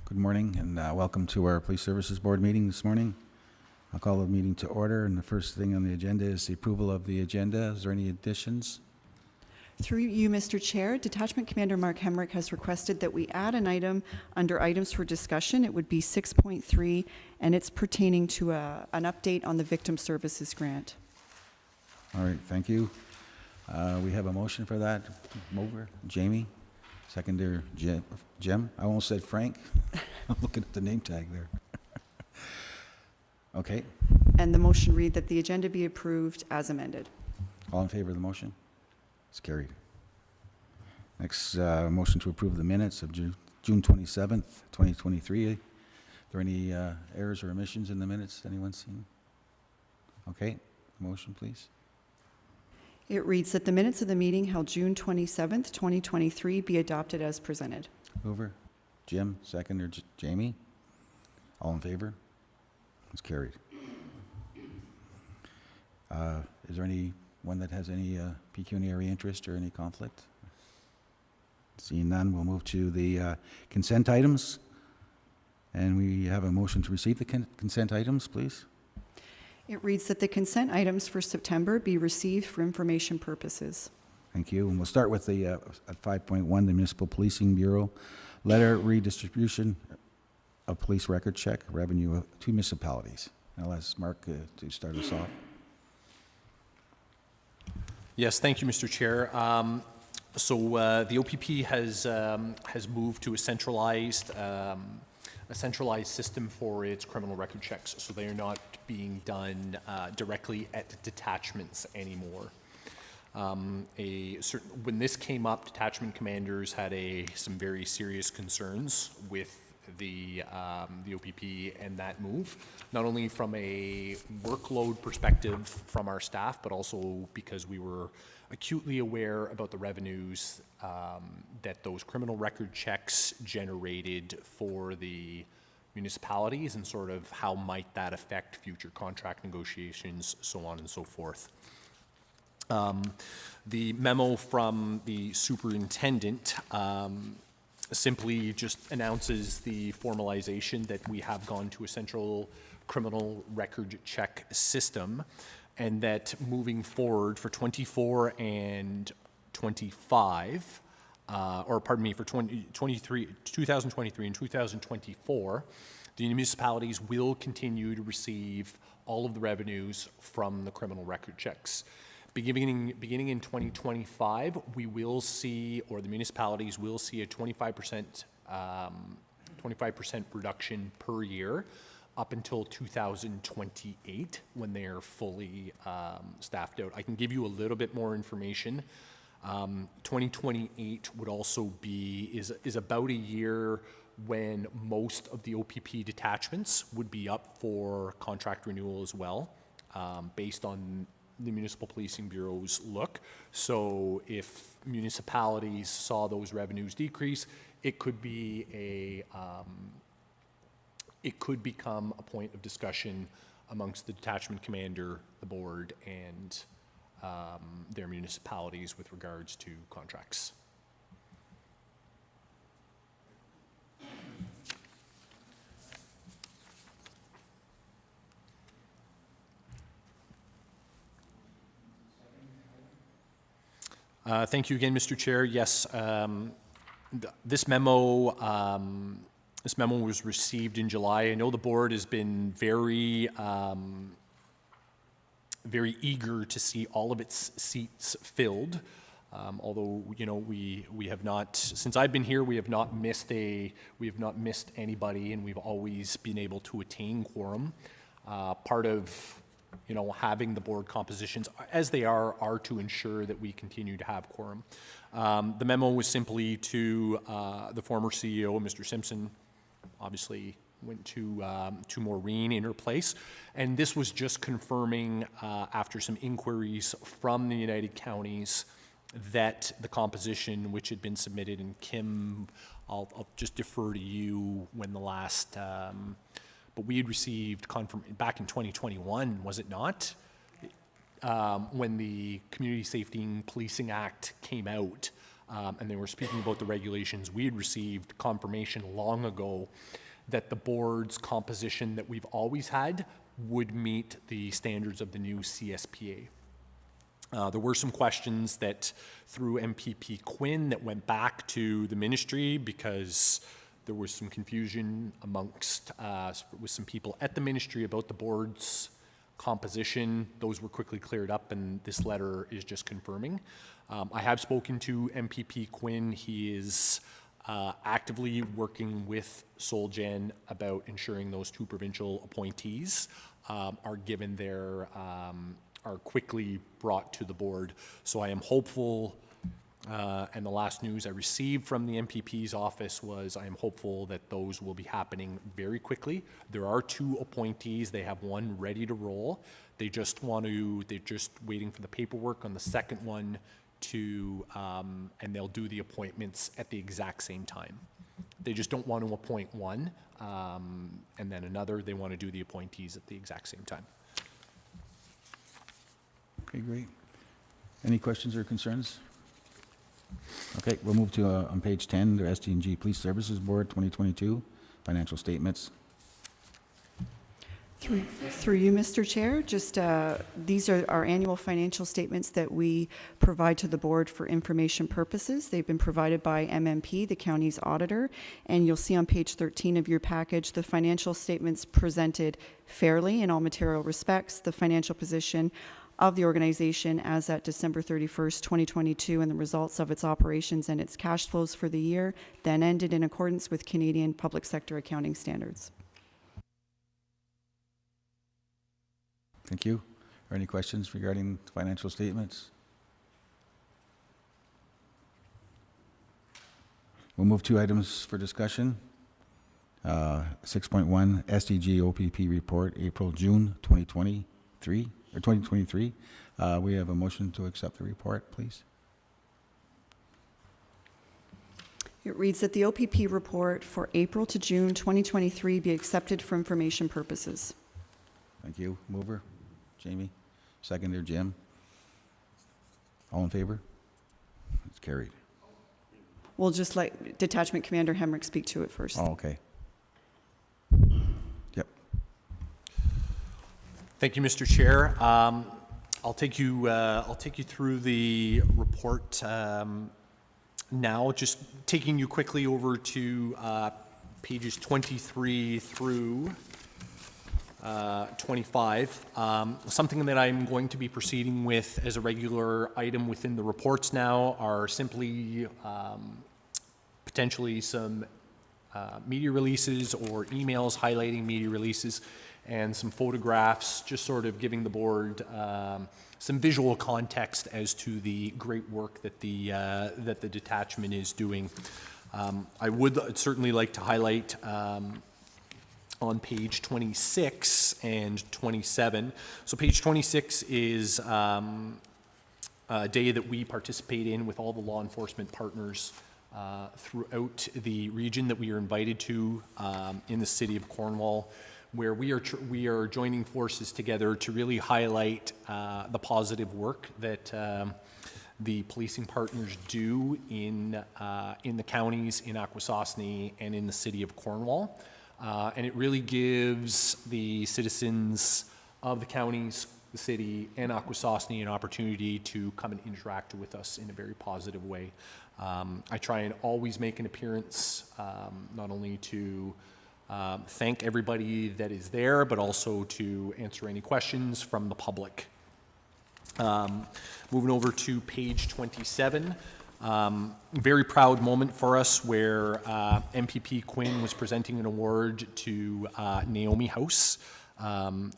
Good morning and welcome to our Police Services Board meeting this morning. I'll call the meeting to order, and the first thing on the agenda is the approval of the agenda. Is there any additions? Through you, Mr. Chair, Detachment Commander Mark Hemrick has requested that we add an item under items for discussion. It would be 6.3, and it's pertaining to an update on the Victim Services Grant. All right, thank you. We have a motion for that. Mover, Jamie. Seconder, Jim. I almost said Frank. I'm looking at the name tag there. Okay. And the motion read that the agenda be approved as amended. All in favor of the motion? It's carried. Next, motion to approve the minutes of June 27th, 2023. Are there any errors or omissions in the minutes anyone seen? Okay, motion please. It reads that the minutes of the meeting held June 27th, 2023 be adopted as presented. Mover, Jim. Seconder, Jamie. All in favor? It's carried. Is there anyone that has any pecuniary interest or any conflict? Seeing none, we'll move to the consent items. And we have a motion to receive the consent items, please. It reads that the consent items for September be received for information purposes. Thank you. And we'll start with the at 5.1, the Municipal Policing Bureau letter redistribution of police record check revenue of 2 municipalities. I'll ask Mark to start us off. Yes, thank you, Mr. Chair. The OPP has moved to a centralized system for its criminal record checks, so they are not being done directly at detachments anymore. When this came up, detachment commanders had some very serious concerns with the OPP and that move, not only from a workload perspective from our staff, but also because we were acutely aware about the revenues that those criminal record checks generated for the municipalities and sort of how might that affect future contract negotiations, so on and so forth. The memo from the superintendent simply just announces the formalization that we have gone to a central criminal record check system, and that moving forward for 24 and 25, for 2023 and 2024, the municipalities will continue to receive all of the revenues from the criminal record checks. Beginning in 2025, we will see, or the municipalities will see, a 25% reduction per year up until 2028 when they are fully staffed out. I can give you a little bit more information. 2028 would also is about a year when most of the OPP detachments would be up for contract renewal as well, based on the Municipal Policing Bureau's look. So if municipalities saw those revenues decrease, it could be it could become a point of discussion amongst the detachment commander, the board, and their municipalities with regards to contracts. Thank you again, Mr. Chair. Yes, this memo was received in July. I know the board has been very eager to see all of its seats filled. Although we have not, since I've been here, we have not missed anybody, and we've always been able to attain quorum. Part of having the board compositions as they are to ensure that we continue to have quorum. The memo was simply to the former CEO, Mr. Simpson, obviously went to Maureen in her place. And this was just confirming, after some inquiries from the United Counties, that the composition which had been submitted, and Kim, I'll just defer to you when the last, but we had received back in 2021, was it not? When the Community Safety and Policing Act came out, and they were speaking about the regulations. We had received confirmation long ago that the board's composition that we've always had would meet the standards of the new CSPA. There were some questions that through MPP Quinn that went back to the ministry because there was some confusion amongst with some people at the ministry about the board's composition. Those were quickly cleared up, and this letter is just confirming. I have spoken to MPP Quinn. He is actively working with Solgen about ensuring those two provincial appointees are given their are quickly brought to the board. So I am hopeful, and the last news I received from the MPP's office was I am hopeful that those will be happening very quickly. There are two appointees. They have one ready to roll. They're just waiting for the paperwork on the second one to, and they'll do the appointments at the exact same time. They just don't want to appoint one and then another. They want to do the appointees at the exact same time. Okay, great. Any questions or concerns? Okay, we'll move to, on page 10, the SDG Police Services Board 2022 financial statements. Through you, Mr. Chair, just these are our annual financial statements that we provide to the board for information purposes. They've been provided by MMP, the county's auditor, and you'll see on page 13 of your package the financial statements presented fairly in all material respects, the financial position of the organization as at December 31st, 2022, and the results of its operations and its cash flows for the year, then ended in accordance with Canadian public sector accounting standards. Thank you. Are any questions regarding financial statements? We'll move to items for discussion. 6.1 SDG OPP report, April-June 2023 or 2023. We have a motion to accept the report, please. It reads that the OPP report for April to June 2023 be accepted for information purposes. Thank you. Mover, Jamie. Seconder, Jim. All in favor? It's carried. We'll just let Detachment Commander Hemrick speak to it first. Oh, okay. Yep. Thank you, Mr. Chair. I'll take you through the report now. Just taking you quickly over to pages 23 through 25. Something that I'm going to be proceeding with as a regular item within the reports now are simply potentially some media releases or emails highlighting media releases and some photographs, just sort of giving the board some visual context as to the great work that the detachment is doing. I would certainly like to highlight on page 26 and 27. So page 26 is a day that we participate in with all the law enforcement partners throughout the region that we are invited to in the city of Cornwall, where we are joining forces together to really highlight the positive work that the policing partners do in the counties, in Akwesasne, and in the city of Cornwall. And it really gives the citizens of the counties, the city, and Akwesasne an opportunity to come and interact with us in a very positive way. I try and always make an appearance, not only to thank everybody that is there, but also to answer any questions from the public. Moving over to page 27. Very proud moment for us where MPP Quinn was presenting an award to Naomi House,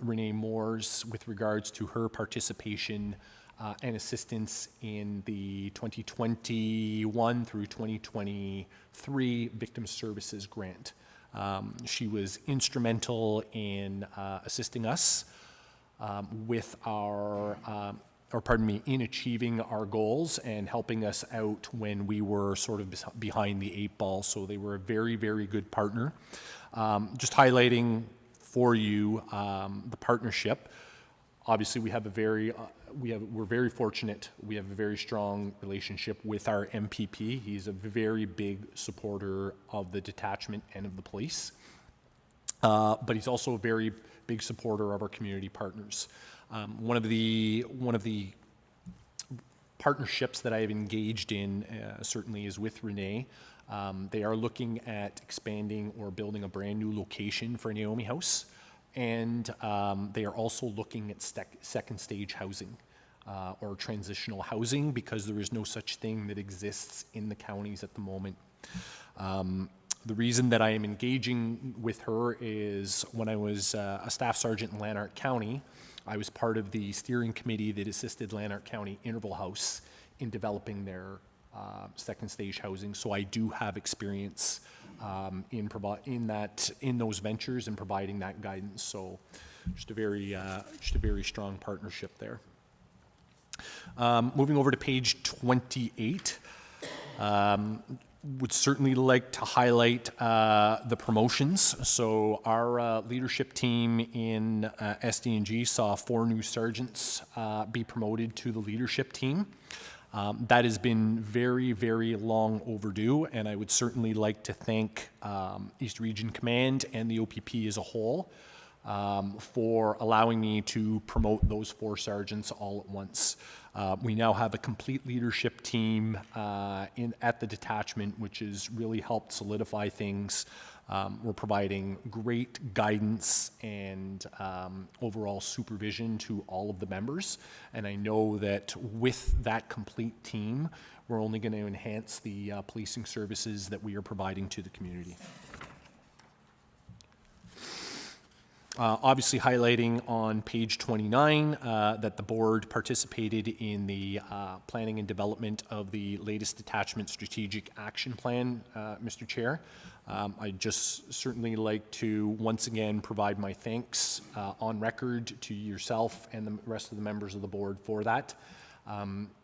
Renee Moore's, with regards to her participation and assistance in the 2021 through 2023 Victim Services Grant. She was instrumental in assisting us with in achieving our goals and helping us out when we were sort of behind the eight ball. So they were a very, very good partner. Just highlighting for you the partnership. Obviously, we have a very we're very fortunate. We have a very strong relationship with our MPP. He's a very big supporter of the detachment and of the police. But he's also a very big supporter of our community partners. One of the partnerships that I have engaged in certainly is with Renee. They are looking at expanding or building a brand new location for Naomi House, and they are also looking at second stage housing or transitional housing, because there is no such thing that exists in the counties at the moment. The reason that I am engaging with her is when I was a staff sergeant in Lanark County, I was part of the steering committee that assisted Lanark County Interval House in developing their second stage housing. So I do have experience in those ventures and providing that guidance. So just a very strong partnership there. Moving over to page 28. Would certainly like to highlight the promotions. So our leadership team in SDG saw 4 new sergeants be promoted to the leadership team. That has been very, very long overdue, and I would certainly like to thank East Region Command and the OPP as a whole for allowing me to promote those 4 sergeants all at once. We now have a complete leadership team at the detachment, which has really helped solidify things. We're providing great guidance and overall supervision to all of the members. And I know that with that complete team, we're only going to enhance the policing services that we are providing to the community. Obviously highlighting on page 29 that the board participated in the planning and development of the latest detachment strategic action plan, Mr. Chair. I'd just certainly like to once again provide my thanks on record to yourself and the rest of the members of the board for that.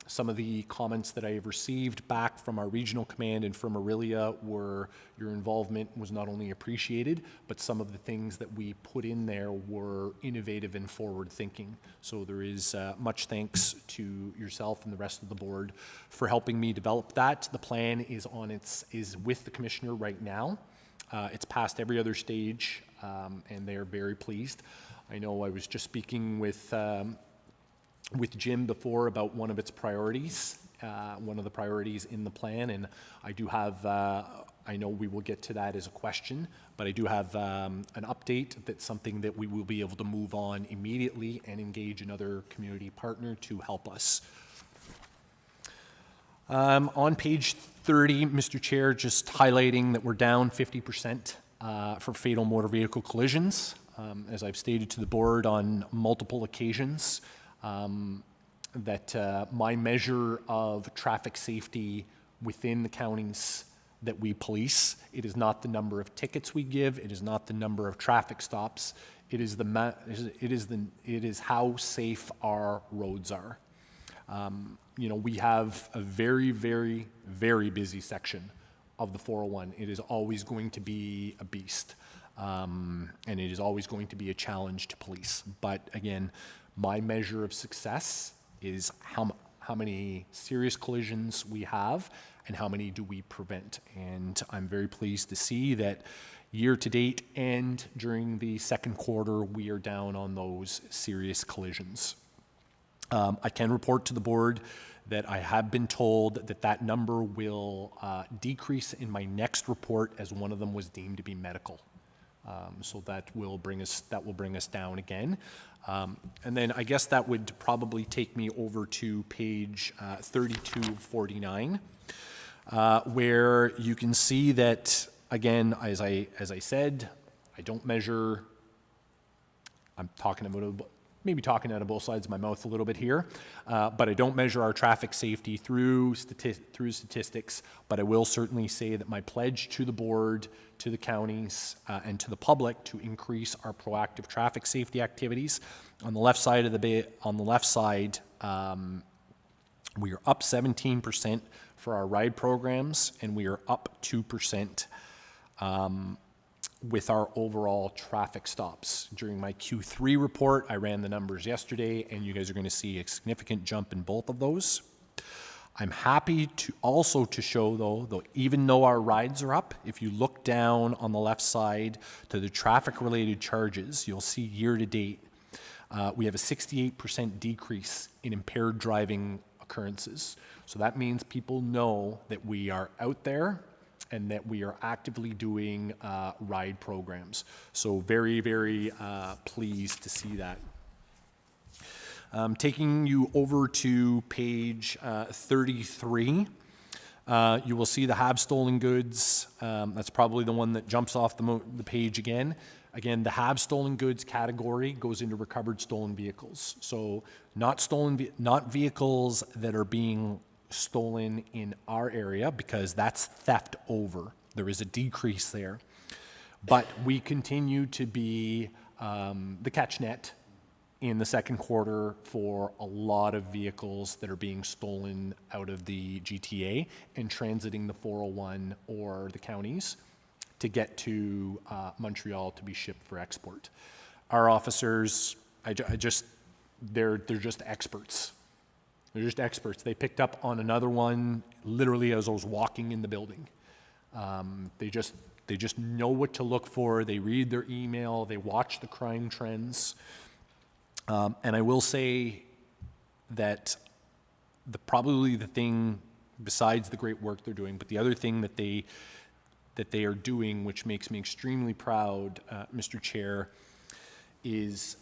Some of the comments that I have received back from our regional command and from Aurelia were your involvement was not only appreciated, but some of the things that we put in there were innovative and forward thinking. So there is much thanks to yourself and the rest of the board for helping me develop that. The plan is with the commissioner right now. It's passed every other stage, and they are very pleased. I know I was just speaking with Jim before about one of its priorities, one of the priorities in the plan, and I do have, I know we will get to that as a question, but I do have an update that's something that we will be able to move on immediately and engage another community partner to help us. On page 30, Mr. Chair, just highlighting that we're down 50% for fatal motor vehicle collisions. As I've stated to the board on multiple occasions, that my measure of traffic safety within the counties that we police, it is not the number of tickets we give, it is not the number of traffic stops, it is how safe our roads are. You know, we have a very, very, very busy section of the 401. It is always going to be a beast, and it is always going to be a challenge to police. But again, my measure of success is how many serious collisions we have and how many do we prevent. And I'm very pleased to see that year to date and during the second quarter, we are down on those serious collisions. I can report to the board that I have been told that that number will decrease in my next report as one of them was deemed to be medical. So that will bring us down again. And then I guess that would probably take me over to page 3249, where you can see that, again, as I said, I don't measure, I'm talking about maybe talking out of both sides of my mouth a little bit here, but I don't measure our traffic safety through statistics, but I will certainly say that my pledge to the board, to the counties, and to the public to increase our proactive traffic safety activities. On the left side of the we are up 17% for our ride programs, and we are up 2% with our overall traffic stops. During my Q3 report, I ran the numbers yesterday, and you guys are going to see a significant jump in both of those. I'm happy to also to show, though, even though our rides are up, if you look down on the left side to the traffic-related charges, you'll see year-to-date, we have a 68% decrease in impaired driving occurrences. So that means people know that we are out there and that we are actively doing ride programs. So very, very pleased to see that. Taking you over to page 33, you will see the have stolen goods. That's probably the one that jumps off the page again. Again, the have stolen goods category goes into recovered stolen vehicles. So not vehicles that are being stolen in our area, because that's theft over. There is a decrease there. But we continue to be the catch net in the second quarter for a lot of vehicles that are being stolen out of the GTA and transiting the 401 or the counties to get to Montreal to be shipped for export. Our officers, they're just experts. They're just experts. They picked up on another one literally as I was walking in the building. They just know what to look for. They read their email. They watch the crime trends. And I will say that probably the thing, besides the great work they're doing, but the other thing that they are doing, which makes me extremely proud, Mr. Chair, is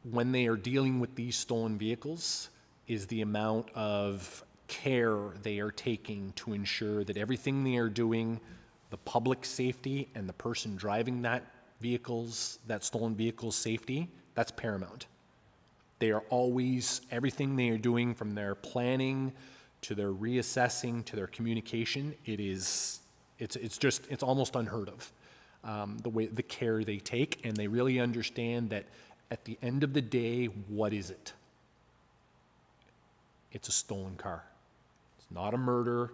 when they are dealing with these stolen vehicles, is the amount of care they are taking to ensure that everything they are doing, the public safety and the person driving that stolen vehicle's safety, that's paramount. They are always, everything they are doing, from their planning to their reassessing to their communication, it's almost unheard of, the care they take, and they really understand that at the end of the day, what is it? It's a stolen car. It's not a murder.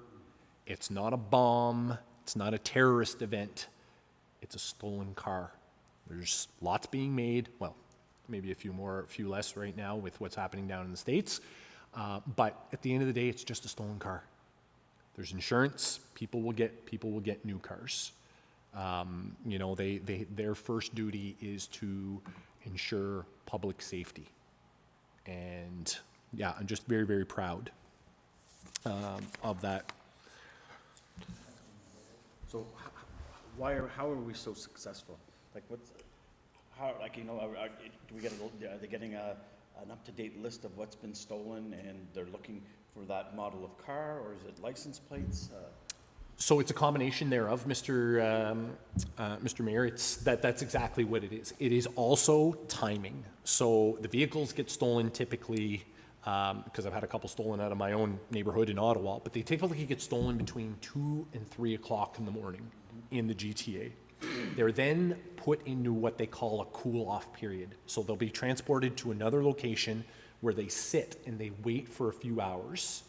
It's not a bomb. It's not a terrorist event. It's a stolen car. There's lots being made. Well, maybe a few less right now with what's happening down in the States. But at the end of the day, it's just a stolen car. There's insurance. People will get new cars. Their first duty is to ensure public safety. And yeah, I'm just very, very proud of that. So how are we so successful? Like do we get are they getting an up-to-date list of what's been stolen and they're looking for that model of car, or is it license plates? So it's a combination thereof, Mr. Mayor. That's exactly what it is. It is also timing. So the vehicles get stolen typically, because I've had a couple stolen out of my own neighborhood in Ottawa, but they typically get stolen between 2 and 3 o'clock in the morning in the GTA. They're then put into what they call a cool-off period. So they'll be transported to another location where they sit and they wait for a few hours,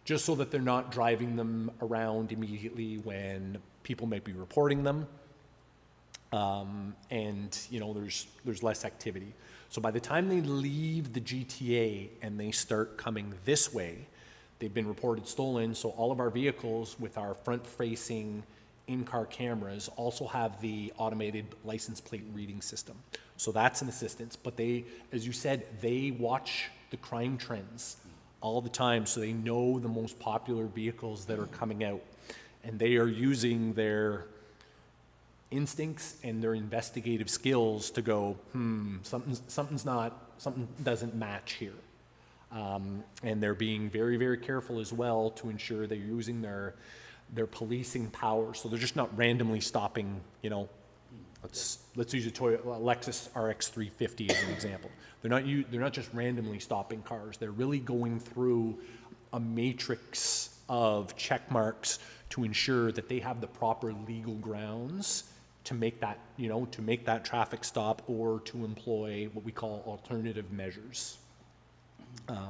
just so that they're not driving them around immediately when people might be reporting them, and there's less activity. So by the time they leave the GTA and they start coming this way, they've been reported stolen. So all of our vehicles with our front-facing in-car cameras also have the automated license plate reading system. So that's an assistance. But they, as you said, they watch the crime trends all the time, so they know the most popular vehicles that are coming out, and they are using their instincts and their investigative skills to go, something doesn't match here, and they're being very, very careful as well to ensure they're using their policing power, so they're just not randomly stopping. Let's use a Lexus RX 350 as an example. They're not just randomly stopping cars. They're really going through a matrix of check marks to ensure that they have the proper legal grounds to make that traffic stop, or to employ what we call alternative measures. I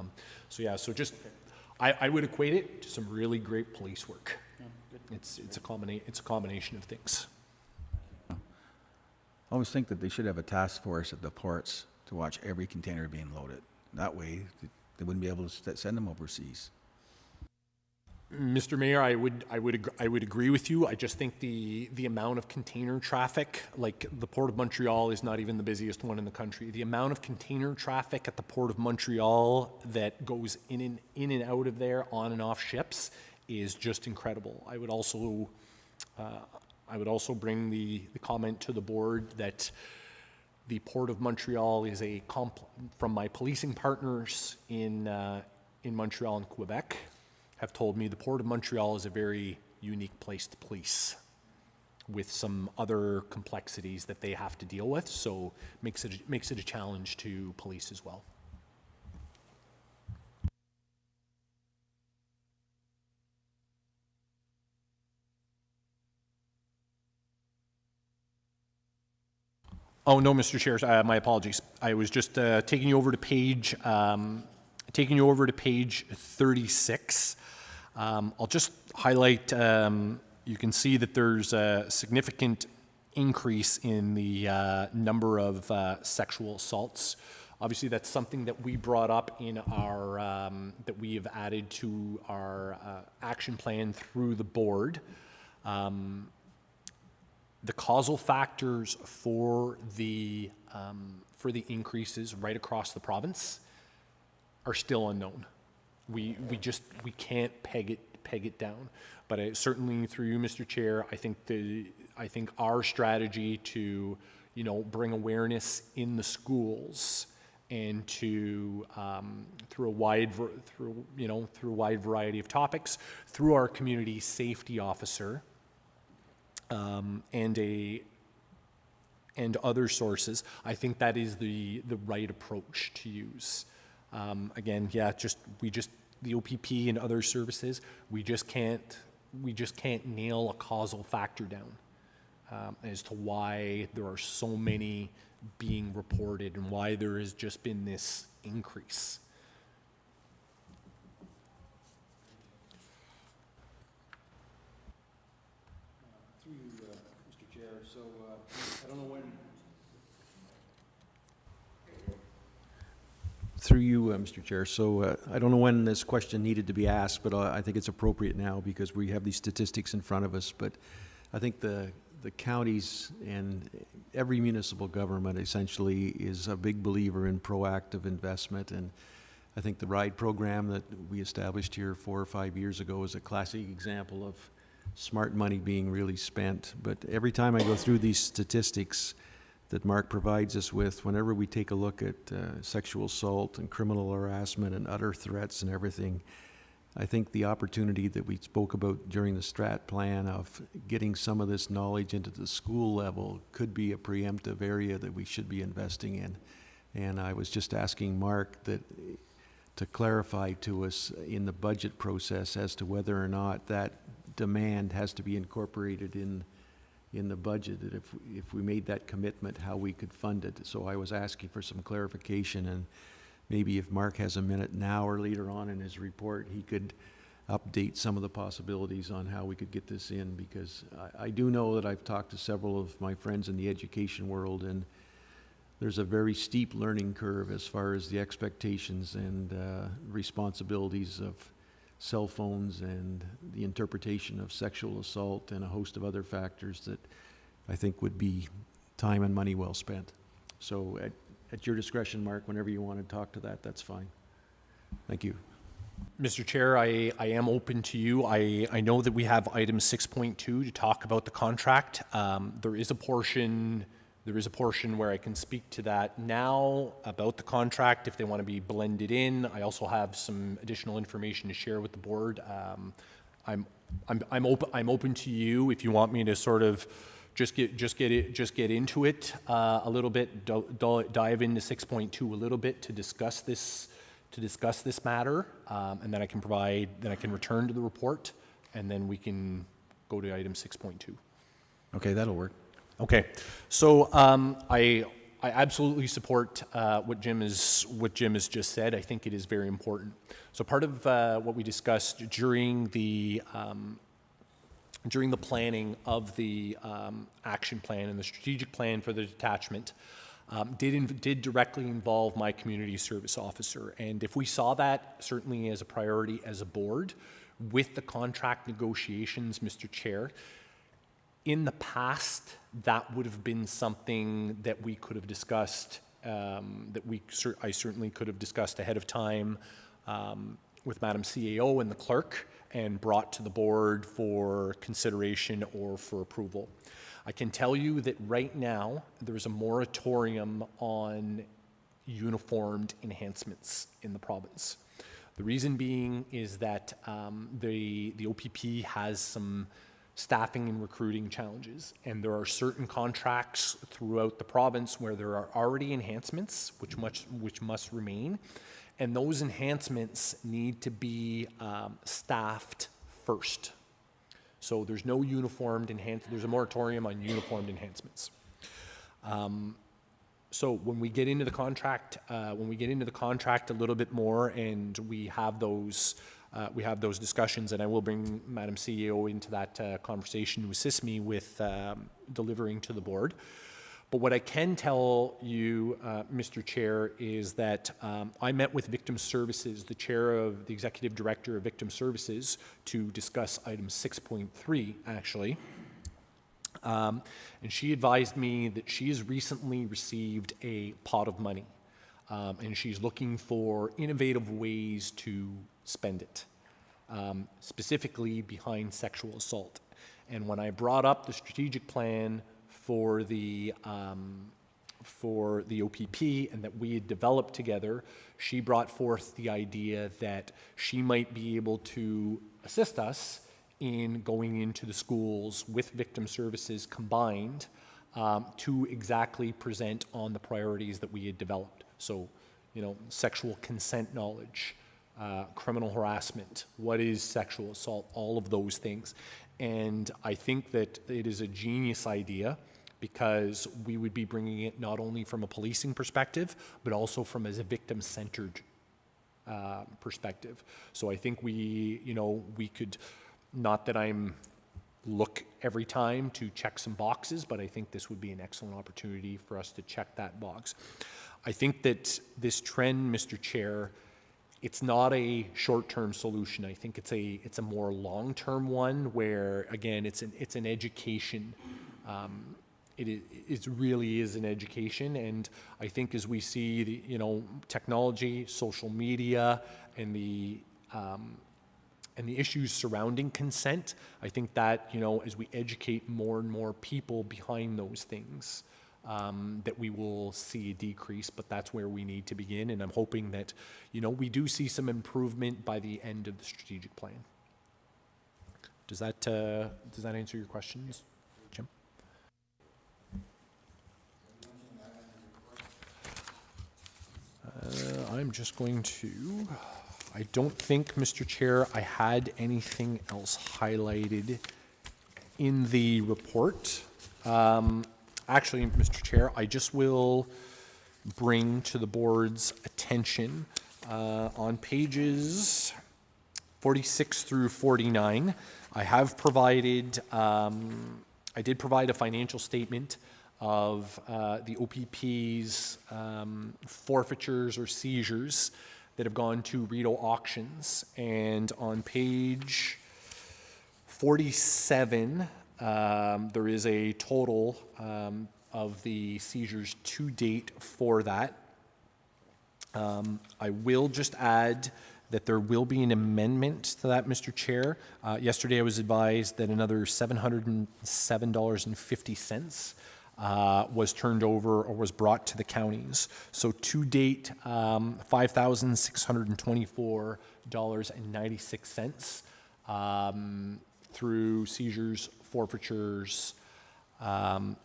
would equate it to some really great police work. It's a combination of things. I always think that they should have a task force at the ports to watch every container being loaded. That way, they wouldn't be able to send them overseas. Mr. Mayor, I would agree with you. I just think the amount of container traffic, like the Port of Montreal is not even the busiest one in the country. The amount of container traffic at the Port of Montreal that goes in and out of there on and off ships is just incredible. I would also bring the comment to the board that the Port of Montreal is from my policing partners in Montreal and Quebec, have told me the Port of Montreal is a very unique place to police with some other complexities that they have to deal with, so makes it a challenge to police as well. Oh, no, Mr. Chair, my apologies. I was just taking you over to page 36. I'll just highlight, you can see that there's a significant increase in the number of sexual assaults. Obviously, that's something that we brought up in our, that we have added to our action plan through the board. The causal factors for the increases right across the province are still unknown. We can't peg it down. But certainly through you, Mr. Chair, I think our strategy to bring awareness in the schools and to through a wide variety of topics, through our community safety officer and other sources, I think that is the right approach to use. Again, yeah, the OPP and other services, we just can't nail a causal factor down as to why there are so many being reported and why there has just been this increase. Through you, Mr. Chair. So I don't know when. Through you, Mr. Chair. So I don't know when this question needed to be asked, but I think it's appropriate now because we have these statistics in front of us. But I think the counties and every municipal government essentially is a big believer in proactive investment. And I think the RIDE program that we established here 4 or 5 years ago is a classic example of smart money being really spent. But every time I go through these statistics that Mark provides us with, whenever we take a look at sexual assault and criminal harassment and other threats and everything, I think the opportunity that we spoke about during the strat plan of getting some of this knowledge into the school level could be a preemptive area that we should be investing in. And I was just asking Mark to clarify to us in the budget process as to whether or not that demand has to be incorporated in the budget, that if we made that commitment, how we could fund it. So I was asking for some clarification, and maybe if Mark has a minute now or later on in his report, he could update some of the possibilities on how we could get this in, because I do know that I've talked to several of my friends in the education world, and there's a very steep learning curve as far as the expectations and responsibilities of cell phones and the interpretation of sexual assault and a host of other factors that I think would be time and money well spent. So at your discretion, Mark, whenever you want to talk to that, that's fine. Thank you. Mr. Chair, I am open to you. I know that we have item 6.2 to talk about the contract. There is a portion where I can speak to that now about the contract if they want to be blended in. I also have some additional information to share with the board. I'm open to you if you want me to sort of just get into it a little bit, dive into 6.2 a little bit to discuss this matter, and then I can return to the report, and then we can go to item 6.2. Okay, that'll work. Okay, so I absolutely support what Jim has just said. I think it is very important. So part of what we discussed during the during the planning of the action plan and the strategic plan for the detachment, did directly involve my community service officer. And if we saw that certainly as a priority as a board, with the contract negotiations, Mr. Chair, in the past, that would have been something that we could have discussed, I certainly could have discussed ahead of time with Madam CAO and the clerk, and brought to the board for consideration or for approval. I can tell you that right now, there's a moratorium on uniformed enhancements in the province. The reason being is that the OPP has some staffing and recruiting challenges, and there are certain contracts throughout the province where there are already enhancements which must remain, and those enhancements need to be staffed first. So there's no uniformed there's a moratorium on uniformed enhancements. So when we get into the contract, a little bit more, and we have those discussions, and I will bring Madam CEO into that conversation to assist me with delivering to the board. But what I can tell you, Mr. Chair, is that I met with Victim Services, the executive director of Victim Services, to discuss item 6.3, actually. And she advised me that she has recently received a pot of money, and she's looking for innovative ways to spend it, specifically behind sexual assault. And when I brought up the strategic plan for the OPP and that we had developed together, she brought forth the idea that she might be able to assist us in going into the schools with Victim Services combined to exactly present on the priorities that we had developed. So, sexual consent knowledge, criminal harassment, what is sexual assault, all of those things. And I think that it is a genius idea, because we would be bringing it not only from a policing perspective, but also from as a victim-centered perspective. So I think we could, not that I'm look every time to check some boxes, but I think this would be an excellent opportunity for us to check that box. I think that this trend, Mr. Chair, it's not a short-term solution. I think it's a more long-term one where, again, it's an education. It really is an education, and I think as we see the technology, social media, and the issues surrounding consent, I think that as we educate more and more people behind those things, that we will see a decrease. But that's where we need to begin, and I'm hoping that we do see some improvement by the end of the strategic plan. Does that answer your questions, Jim? I'm just going to, I don't think, Mr. Chair, I had anything else highlighted in the report. Actually, Mr. Chair, I just will bring to the board's attention on pages 46 through 49, I have provided, I did provide a financial statement of the OPP's forfeitures or seizures that have gone to Rideau Auctions. And on page 47, there is a total of the seizures to date for that. I will just add that there will be an amendment to that, Mr. Chair. Yesterday I was advised that another $707.50 was turned over or was brought to the counties. So to date, $5,624.96 through seizures, forfeitures,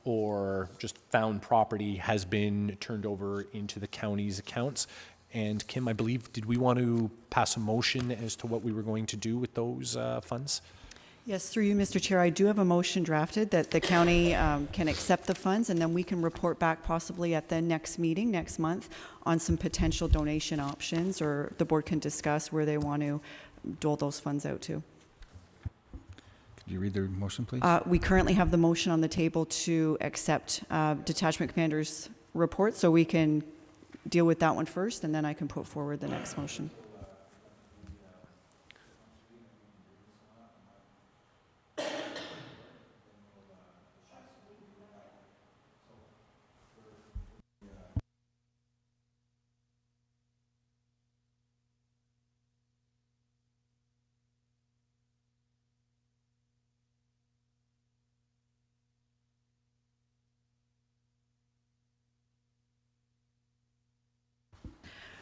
or just found property has been turned over into the county's accounts. And Kim, I believe, did we want to pass a motion as to what we were going to do with those funds? Yes, through you, Mr. Chair, I do have a motion drafted that the county can accept the funds, and then we can report back possibly at the next meeting next month on some potential donation options, or the board can discuss where they want to dole those funds out to. Could you read the motion, please? We currently have the motion on the table to accept Detachment Commander's report, so we can deal with that one first, and then I can put forward the next motion.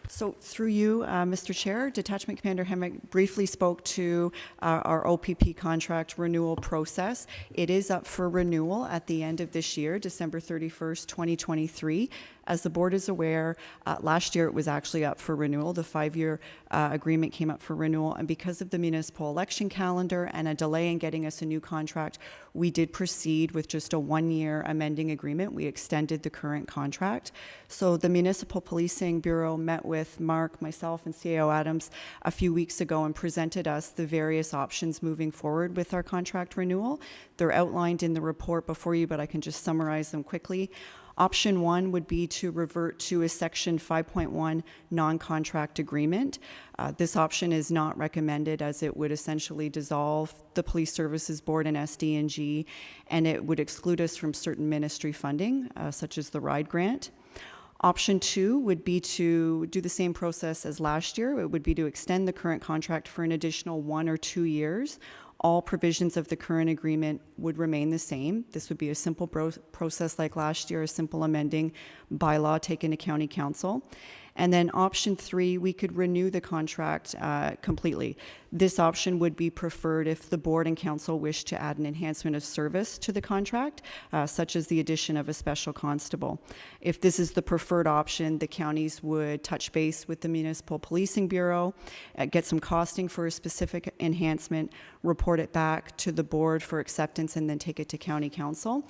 So through you, Mr. Chair, Detachment Commander Hemrick briefly spoke to our OPP contract renewal process. It is up for renewal at the end of this year, December 31st, 2023. As the board is aware, last year it was actually up for renewal. The 5-year agreement came up for renewal, and because of the municipal election calendar and a delay in getting us a new contract, we did proceed with just a 1-year amending agreement. We extended the current contract. So the Municipal Policing Bureau met with Mark, myself, and CAO Adams a few weeks ago and presented us the various options moving forward with our contract renewal. They're outlined in the report before you, but I can just summarize them quickly. Option 1 would be to revert to a Section 5.1 non-contract agreement. This option is not recommended, as it would essentially dissolve the Police Services Board and SDG, and it would exclude us from certain ministry funding, such as the RIDE grant. Option 2 would be to do the same process as last year. It would be to extend the current contract for an additional 1 or 2 years. All provisions of the current agreement would remain the same. This would be a simple process like last year, a simple amending bylaw taken to County Council. And then option 3, we could renew the contract completely. This option would be preferred if the board and council wish to add an enhancement of service to the contract, such as the addition of a special constable. If this is the preferred option, the counties would touch base with the Municipal Policing Bureau, get some costing for a specific enhancement, report it back to the board for acceptance, and then take it to County Council.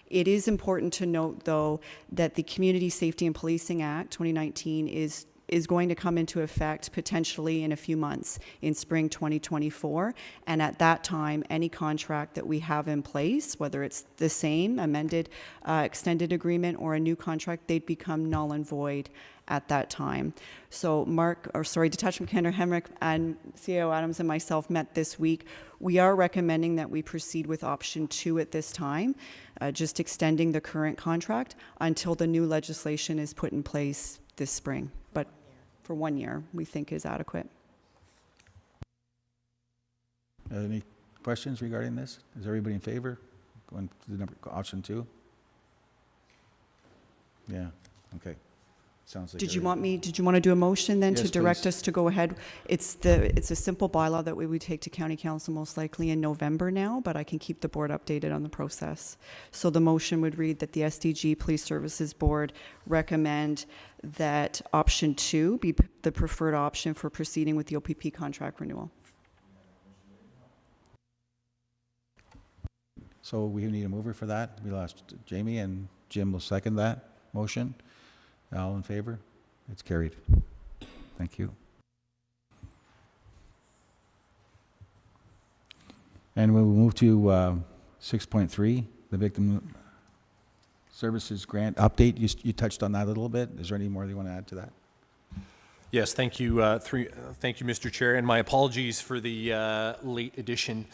It is important to note, though, that the Community Safety and Policing Act 2019 is going to come into effect potentially in a few months, in spring 2024. And at that time, any contract that we have in place, whether it's the same amended, extended agreement or a new contract, they'd become null and void at that time. So Detachment Commander Hemrick and CAO Adams and myself met this week. We are recommending that we proceed with option 2 at this time, just extending the current contract until the new legislation is put in place this spring. But for 1 year, we think is adequate. Any questions regarding this? Is everybody in favor? Going to the option 2? Yeah, okay. Sounds like. Did you want to do a motion then to Yes, direct please. us to go ahead? It's a simple bylaw that we would take to County Council most likely in November now, but I can keep the board updated on the process. So the motion would read that the SDG Police Services Board recommend that option 2 be the preferred option for proceeding with the OPP contract renewal. So we need a mover for that. We lost Jamie, and Jim will second that motion. All in favor? It's carried. Thank you. And we will move to 6.3, the Victim Services Grant update. You touched on that a little bit. Is there any more you want to add to that? Yes, thank you. Thank you, Mr. Chair, and my apologies for the late addition.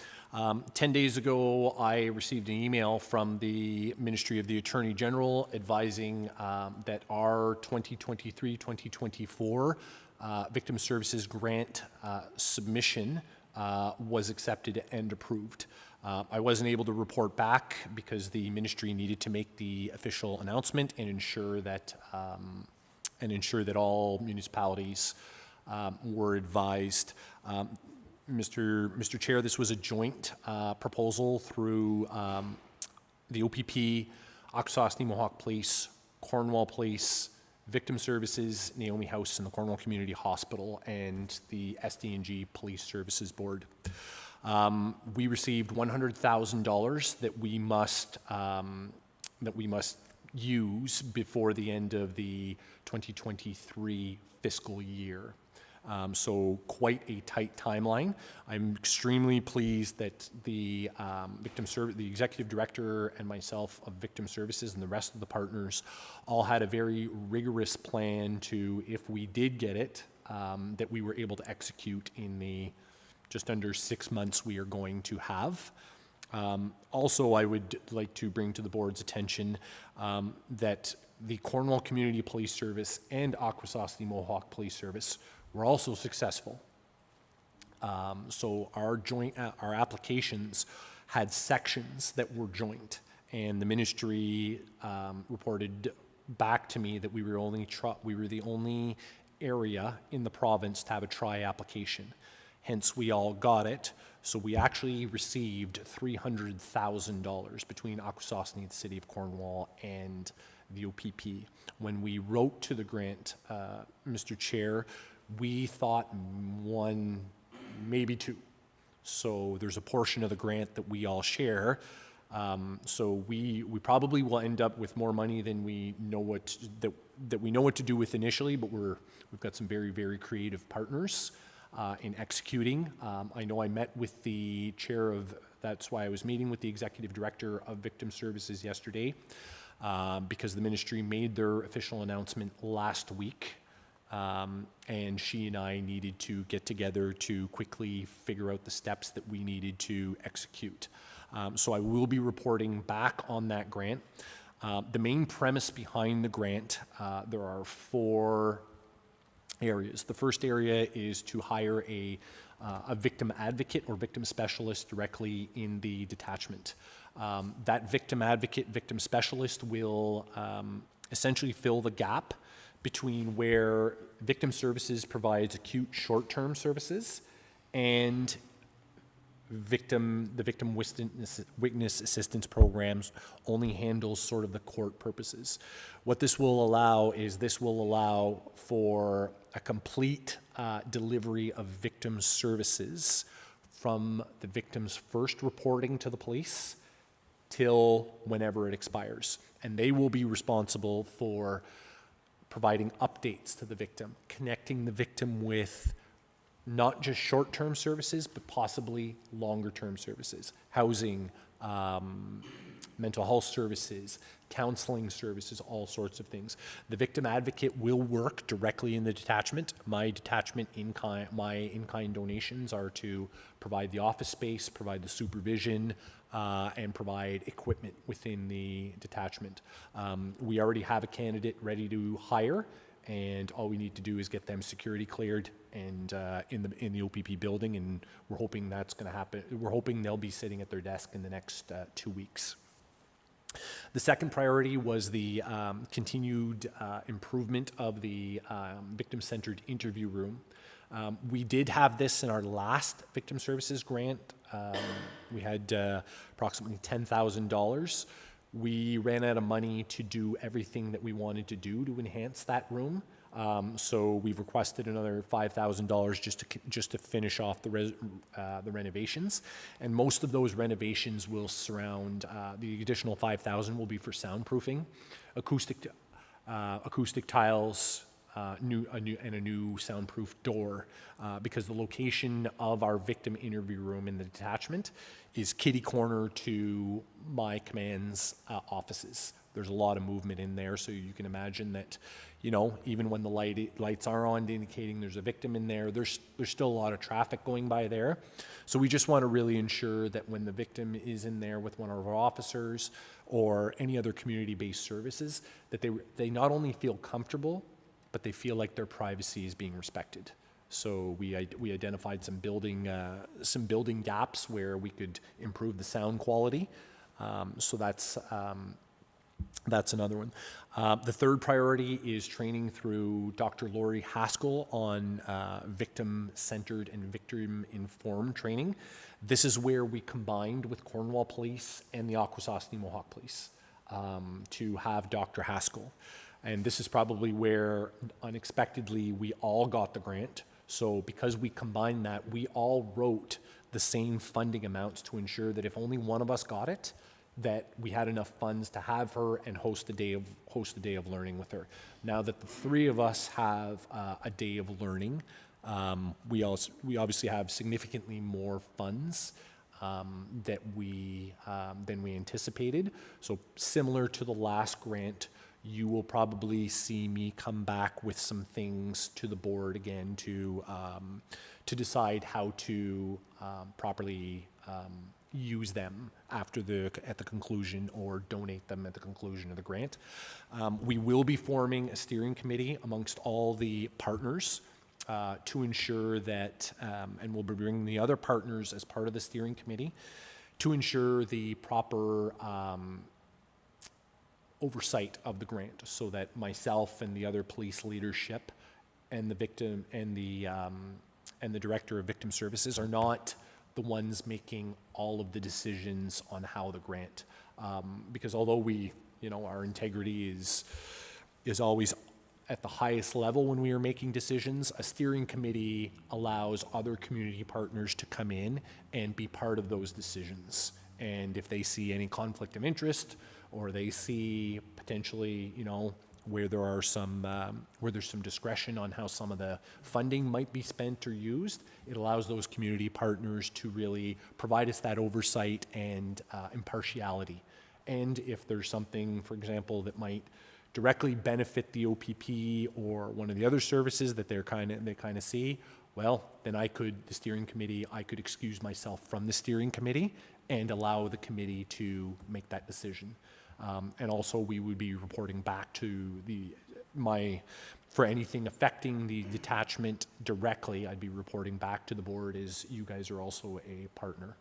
10 days ago, I received an email from the Ministry of the Attorney General advising that our 2023-2024 Victim Services Grant submission was accepted and approved. I wasn't able to report back because the ministry needed to make the official announcement and ensure that all municipalities were advised. Mr. Chair, this was a joint proposal through the OPP, Akwesasne Mohawk Police, Cornwall Police, Victim Services, Naomi House, and the Cornwall Community Hospital, and the SDG Police Services Board. We received $100,000 that we must use before the end of the 2023 fiscal year. So quite a tight timeline. I'm extremely pleased that the the executive director and myself of Victim Services and the rest of the partners all had a very rigorous plan to, if we did get it, that we were able to execute in the just under 6 months we are going to have. Also, I would like to bring to the board's attention that the Cornwall Community Police Service and Akwesasne Mohawk Police Service were also successful. So our applications had sections that were joint, and the ministry reported back to me that we were the only area in the province to have a tri-application. Hence, we all got it. So we actually received $300,000 between Akwesasne, the City of Cornwall, and the OPP. When we wrote to the grant, Mr. Chair, we thought one, maybe two. So there's a portion of the grant that we all share. So we probably will end up with more money than we know what that we know what to do with initially, but we've got some very, very creative partners in executing. I know I met with the chair of, that's why I was meeting with the executive director of Victim Services yesterday, because the ministry made their official announcement last week. And she and I needed to get together to quickly figure out the steps that we needed to execute. So I will be reporting back on that grant. The main premise behind the grant, there are 4 areas. The first area is to hire a victim advocate or victim specialist directly in the detachment. That victim advocate, victim specialist will essentially fill the gap between where Victim Services provides acute short-term services and the victim witness assistance programs only handles sort of the court purposes. What this will allow is for a complete delivery of victim services from the victim's first reporting to the police till whenever it expires. And they will be responsible for providing updates to the victim, connecting the victim with not just short-term services, but possibly longer-term services, housing, mental health services, counseling services, all sorts of things. The victim advocate will work directly in the detachment. My detachment my in-kind donations are to provide the office space, provide the supervision, and provide equipment within the detachment. We already have a candidate ready to hire, and all we need to do is get them security cleared and in the OPP building, and we're hoping that's going to happen. We're hoping they'll be sitting at their desk in the next 2 weeks. The second priority was the continued improvement of the victim-centered interview room. We did have this in our last Victim Services grant. We had approximately $10,000. We ran out of money to do everything that we wanted to do to enhance that room. So we've requested another $5,000 just to finish off the renovations, and most of those renovations will surround the additional $5,000 will be for soundproofing, acoustic tiles, a new soundproof door, because the location of our victim interview room in the detachment is kitty corner to my command's offices. There's a lot of movement in there, so you can imagine that, you know, even when the lights are on indicating there's a victim in there, there's still a lot of traffic going by there. So we just want to really ensure that when the victim is in there with one of our officers or any other community-based services, that they not only feel comfortable, but they feel like their privacy is being respected. So we identified some building gaps where we could improve the sound quality. So that's another one. The third priority is training through Dr. Lori Haskell on victim-centered and victim-informed training. This is where we combined with Cornwall Police and the Akwesasne Mohawk Police to have Dr. Haskell. And this is probably where, unexpectedly, we all got the grant. So because we combined that, we all wrote the same funding amounts to ensure that if only one of us got it, that we had enough funds to have her and host a day of learning with her. Now that the three of us have a day of learning, We obviously have significantly more funds than we anticipated. So similar to the last grant, you will probably see me come back with some things to the board again to decide how to properly use them at the conclusion, or donate them at the conclusion of the grant. We will be forming a steering committee amongst all the partners to ensure that, and we'll be bringing the other partners as part of the steering committee, to ensure the proper oversight of the grant, so that myself and the other police leadership and the victim and the director of victim services are not the ones making all of the decisions on how the grant, because although our integrity is always at the highest level when we are making decisions, a steering committee allows other community partners to come in and be part of those decisions. And if they see any conflict of interest, or they see potentially, where there's some discretion on how some of the funding might be spent or used, it allows those community partners to really provide us that oversight and impartiality. And if there's something, for example, that might directly benefit the OPP or one of the other services that they kind of see, well, then the steering committee, I could excuse myself from the steering committee and allow the committee to make that decision. And also, we would be reporting back to for anything affecting the detachment directly, I'd be reporting back to the board, as you guys are also a partner.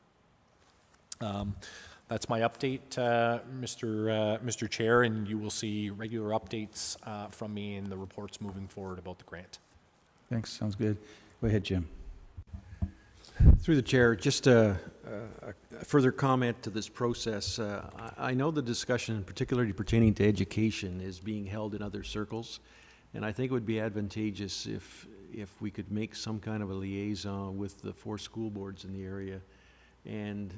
That's my update, Mr. Chair, and you will see regular updates from me in the reports moving forward about the grant. Thanks, sounds good. Go ahead, Jim. Through the chair, just a further comment to this process. I know the discussion, particularly pertaining to education, is being held in other circles, and I think it would be advantageous if we could make some kind of a liaison with the 4 school boards in the area, and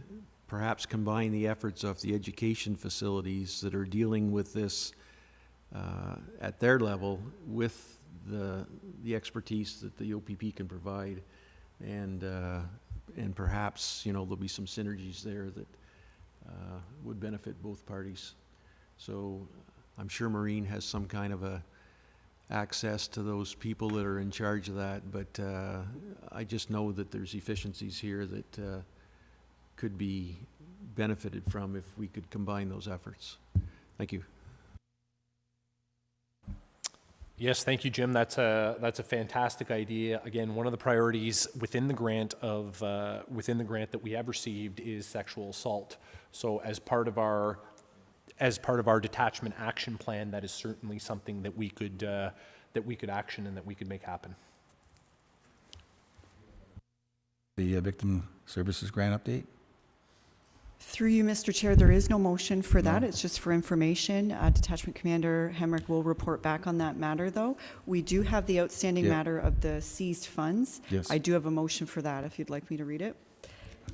perhaps combine the efforts of the education facilities that are dealing with this at their level with the expertise that the OPP can provide. And perhaps, there'll be some synergies there that would benefit both parties. So I'm sure Maureen has some kind of access to those people that are in charge of that, but I just know that there's efficiencies here that could be benefited from if we could combine those efforts. Thank you. Yes, thank you, Jim. That's a fantastic idea. Again, one of the priorities within the grant that we have received is sexual assault. So as part of our detachment action plan, that is certainly something that we could action and that we could make happen. The Victim Services Grant update? Through you, Mr. Chair, there is no motion for that. It's just for information. Detachment Commander Hemrick will report back on that matter, though. We do have the outstanding matter of the seized funds. Yes. I do have a motion for that, if you'd like me to read it.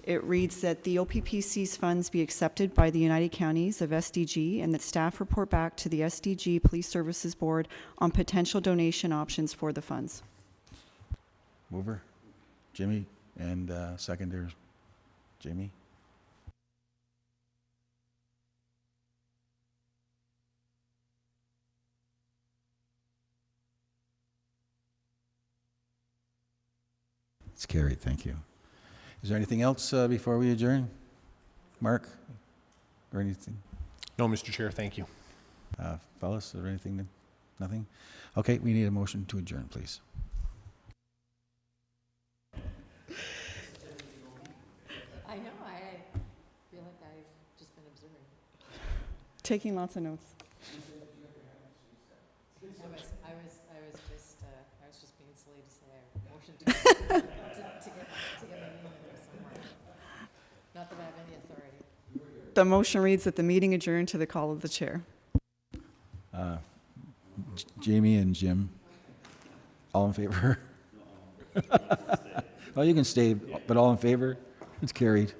It reads that the OPP seized funds be accepted by the United Counties of SDG, and that staff report back to the SDG Police Services Board on potential donation options for the funds. Mover, Jimmy, and seconder, Jamie. It's carried, thank you. Is there anything else before we adjourn? Mark, or anything? No, Mr. Chair, thank you. Fellas, is there anything? Nothing? Okay, we need a motion to adjourn, please. I know, I feel like I've just been observing. Taking lots of notes. I was just being silly to say I motioned to get my name in there somewhere. Not that I have any authority. The motion reads that the meeting adjourned to the call of the chair. Jamie and Jim, all in favor? Well, you can stay, but all in favor? It's carried.